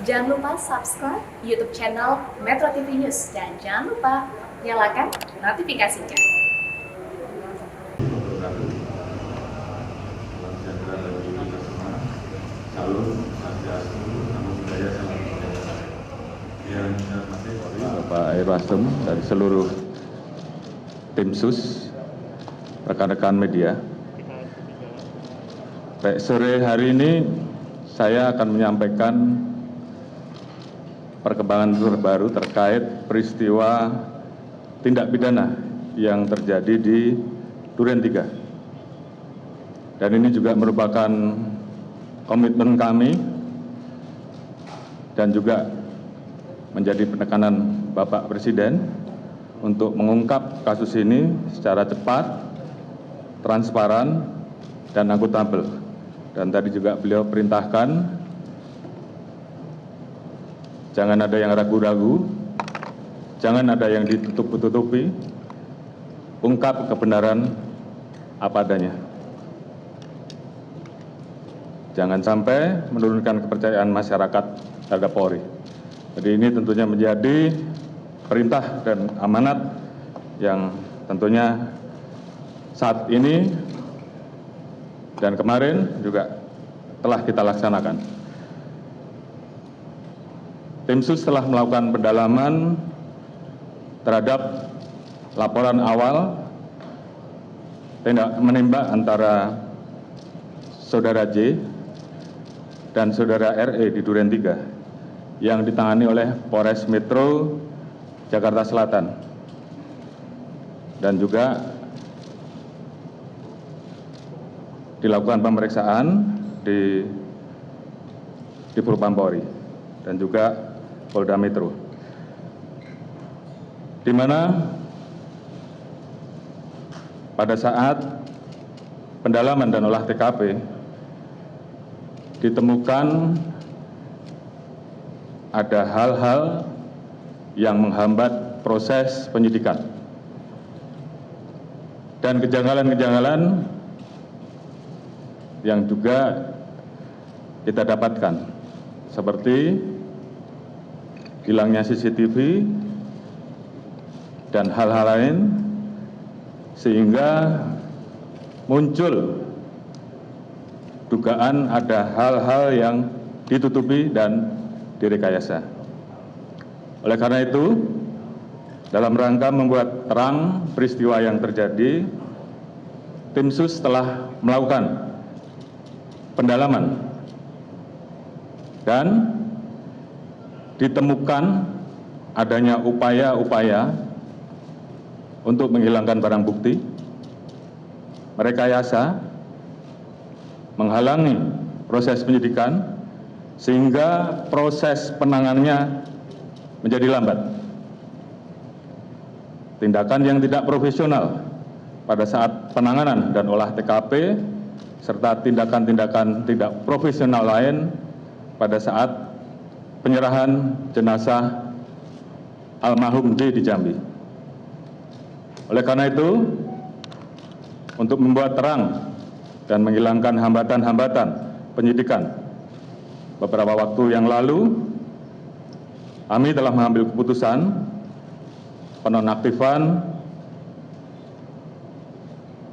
Jangan lupa subscribe YouTube channel Metro TV News dan jangan lupa nyalakan notifikasinya. Bapak Irwasum dari seluruh tim sus, rekan-rekan media. Baik, sore hari ini saya akan menyampaikan perkembangan terbaru terkait peristiwa tindak pidana yang terjadi di Duren 3. Dan ini juga merupakan komitmen kami dan juga menjadi penekanan Bapak Presiden untuk mengungkap kasus ini secara cepat, transparan, dan akuntabel. Dan tadi juga beliau perintahkan jangan ada yang ragu-ragu, jangan ada yang ditutup-tutupi, ungkap kebenaran apa adanya. Jangan sampai menurunkan kepercayaan masyarakat terhadap Polri. Jadi ini tentunya menjadi perintah dan amanat yang tentunya saat ini dan kemarin juga telah kita laksanakan. Tim sus telah melakukan pendalaman terhadap laporan awal tindak menembak antara saudara J dan saudara RE di Duren 3 yang ditangani oleh Polres Metro Jakarta Selatan dan juga dilakukan pemeriksaan di Propampori dan juga Polda Metro, di mana pada saat pendalaman dan olah TKP ditemukan ada hal-hal yang menghambat proses penyidikan dan kejanggalan-kejanggalan yang juga kita dapatkan seperti hilangnya CCTV dan hal-hal lain sehingga muncul dugaan ada hal-hal yang ditutupi dan direkayasa. Oleh karena itu, dalam rangka membuat terang peristiwa yang terjadi, tim sus telah melakukan pendalaman dan ditemukan adanya upaya-upaya untuk menghilangkan barang bukti, merekayasa, menghalangi proses penyidikan, sehingga proses penanganannya menjadi lambat. Tindakan yang tidak profesional pada saat penanganan dan olah TKP, serta tindakan-tindakan tidak profesional lain pada saat penyerahan jenazah almarhum D di Jambi. Oleh karena itu, untuk membuat terang dan menghilangkan hambatan-hambatan penyidikan, beberapa waktu yang lalu kami telah mengambil keputusan penonaktifan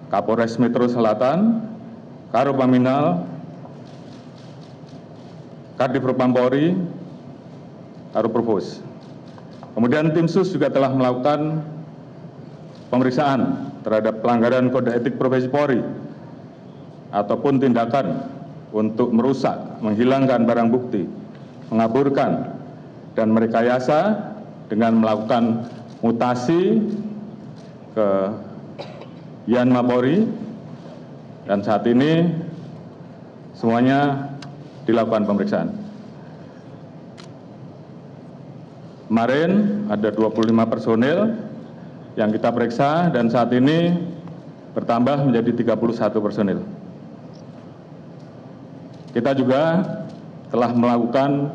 Kapolres Metro Selatan, Karopaminal, Kadif Propampori, Karoprovos. Kemudian tim sus juga telah melakukan pemeriksaan terhadap pelanggaran kode etik profesi Polri ataupun tindakan untuk merusak, menghilangkan barang bukti, mengaburkan, dan merekayasa dengan melakukan mutasi ke Yanma Polri, dan saat ini semuanya dilakukan pemeriksaan. Kemarin ada 25 personil yang kita periksa dan saat ini bertambah menjadi 31 personil. Kita juga telah melakukan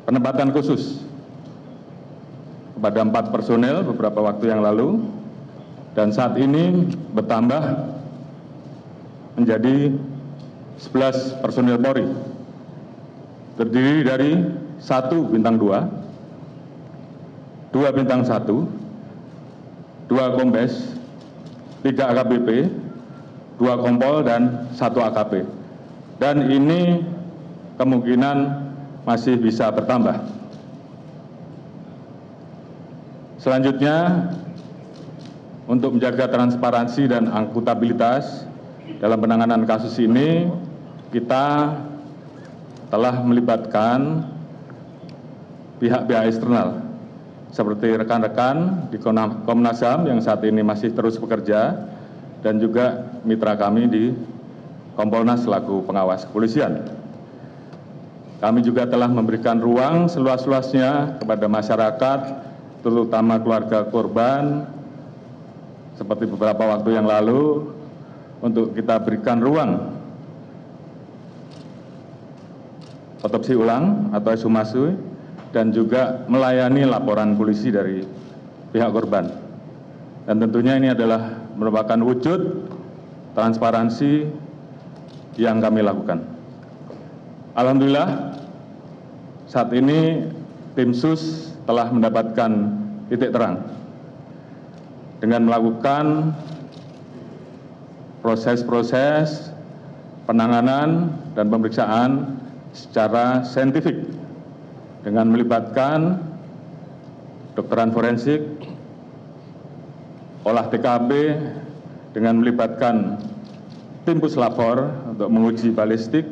penempatan khusus kepada 4 personil beberapa waktu yang lalu dan saat ini bertambah menjadi 11 personil Polri terdiri dari 1 bintang 2, 2 bintang 1, 2 kombes, 3 AKBP, 2 kompol, dan 1 AKP. Dan ini kemungkinan masih bisa bertambah. Selanjutnya, untuk menjaga transparansi dan akuntabilitas dalam penanganan kasus ini, kita telah melibatkan pihak-pihak eksternal seperti rekan-rekan di Komnas HAM yang saat ini masih terus bekerja, dan juga mitra kami di Kompolnas selaku pengawas kepolisian. Kami juga telah memberikan ruang seluas-luasnya kepada masyarakat, terutama keluarga korban, seperti beberapa waktu yang lalu, untuk kita berikan ruang otopsi ulang atau ekshumasi, dan juga melayani laporan polisi dari pihak korban. Dan tentunya ini adalah merupakan wujud transparansi yang kami lakukan. Alhamdulillah, saat ini tim SUS telah mendapatkan titik terang dengan melakukan proses-proses penanganan dan pemeriksaan secara saintifik dengan melibatkan kedokteran forensik, olah TKP, dengan melibatkan tim puslapor untuk menguji balistik,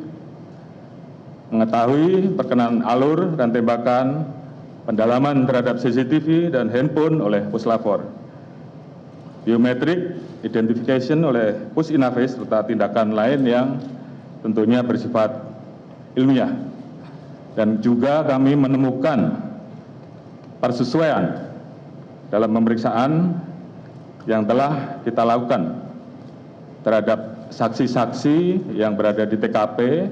mengetahui perkenalan alur dan tembakan, pendalaman terhadap CCTV dan handphone oleh puslapor, biometrik identification oleh Pusinafis, serta tindakan lain yang tentunya bersifat ilmiah. Dan juga kami menemukan persesuaian dalam pemeriksaan yang telah kita lakukan terhadap saksi-saksi yang berada di TKP,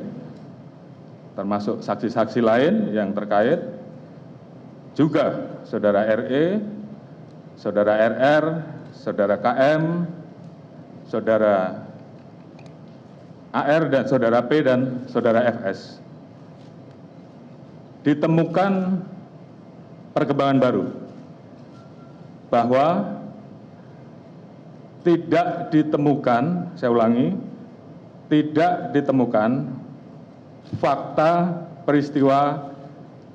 termasuk saksi-saksi lain yang terkait, juga saudara RE, saudara RR, saudara KM, saudara AR, dan saudara P, dan saudara FS. Ditemukan perkembangan baru bahwa tidak ditemukan, saya ulangi, tidak ditemukan fakta peristiwa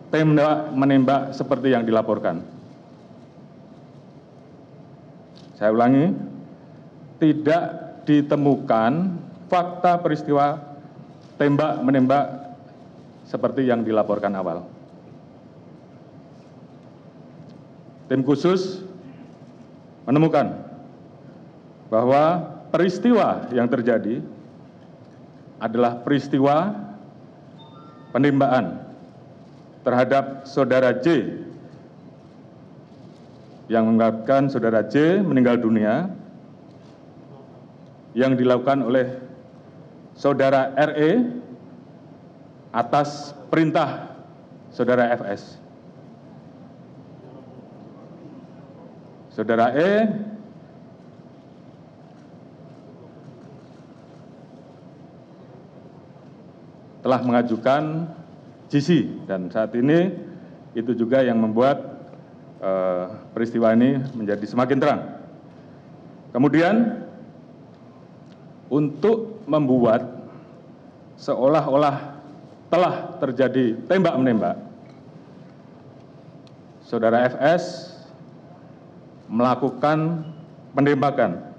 tembak menembak seperti yang dilaporkan. Saya ulangi, tidak ditemukan fakta peristiwa tembak menembak seperti yang dilaporkan awal. Tim khusus menemukan bahwa peristiwa yang terjadi adalah peristiwa penembakan terhadap saudara J yang mengakibatkan saudara J meninggal dunia, yang dilakukan oleh saudara RE atas perintah saudara FS. Saudara E telah mengajukan GC, dan saat ini itu juga yang membuat peristiwa ini menjadi semakin terang. Kemudian, untuk membuat seolah-olah telah terjadi tembak-menembak, saudara FS melakukan penembakan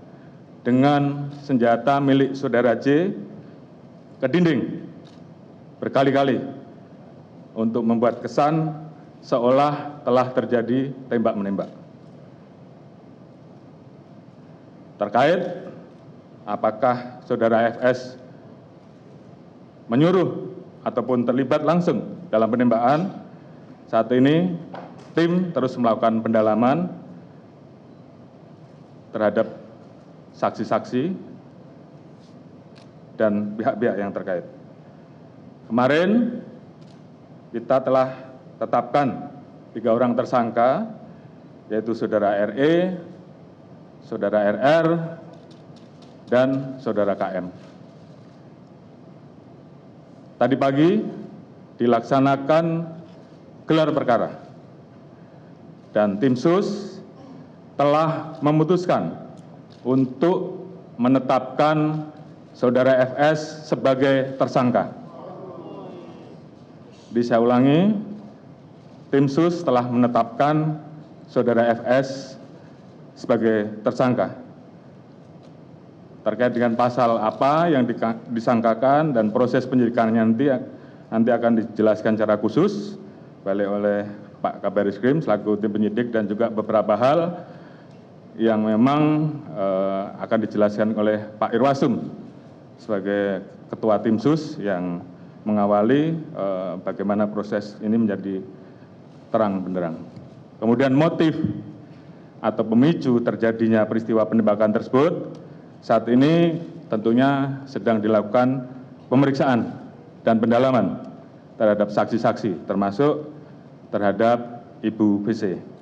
dengan senjata milik saudara J ke dinding berkali-kali untuk membuat kesan seolah telah terjadi tembak-menembak. Terkait apakah saudara FS menyuruh ataupun terlibat langsung dalam penembakan, saat ini tim terus melakukan pendalaman terhadap saksi-saksi dan pihak-pihak yang terkait. Kemarin kita telah tetapkan 3 orang tersangka, yaitu saudara RE, saudara RR, dan saudara KM. Tadi pagi dilaksanakan gelar perkara dan tim sus telah memutuskan untuk menetapkan saudara FS sebagai tersangka. Saya ulangi, tim sus telah menetapkan saudara FS sebagai tersangka. Terkait dengan pasal apa yang disangkakan dan proses penyidikannya nanti akan dijelaskan secara khusus balik oleh Pak Kabar Eskrim selaku tim penyidik dan juga beberapa hal yang memang akan dijelaskan oleh Pak Irwasum sebagai ketua tim sus yang mengawali bagaimana proses ini menjadi terang benderang. Kemudian motif atau pemicu terjadinya peristiwa penembakan tersebut saat ini tentunya sedang dilakukan pemeriksaan dan pendalaman terhadap saksi-saksi termasuk terhadap Ibu VC.